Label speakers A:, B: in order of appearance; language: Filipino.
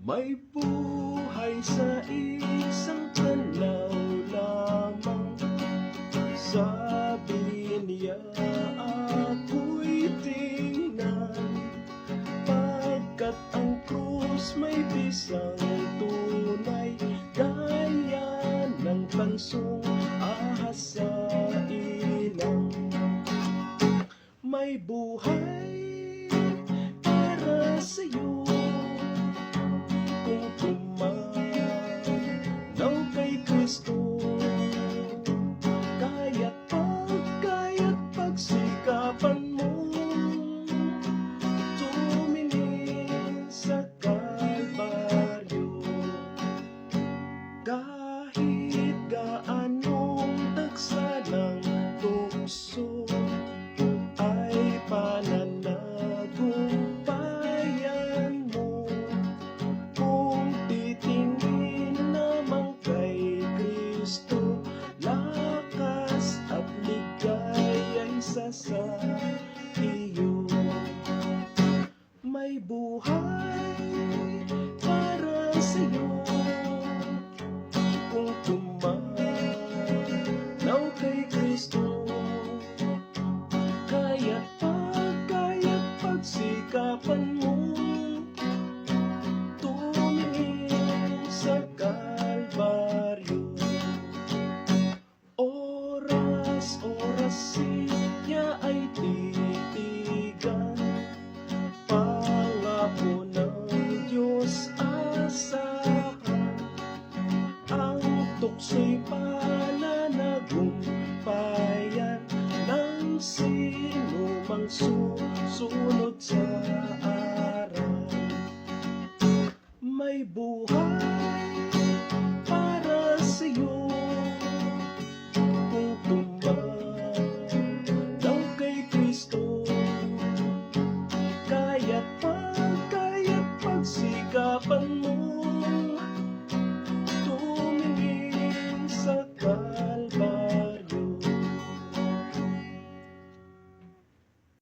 A: May buhay sa isang tanaw lamang. Sabi niya ako'y tingnan, pagkat ang krus may bisang tunay, gaya ng bansong ahas sa ilang. May buhay para sa'yo kung tumanaw kay Kristo. Kaya't pagsikapan mo tumingin sa Kalbaryo. Kahit gaanong dagsa ng tukso ay pananagumpayan mo kung titingin naman kay Kristo. Lakas at ligaya'y sa iyo. May buhay para sa'yo kung tumanaw kay Kristo. Kaya't pagsikapan mo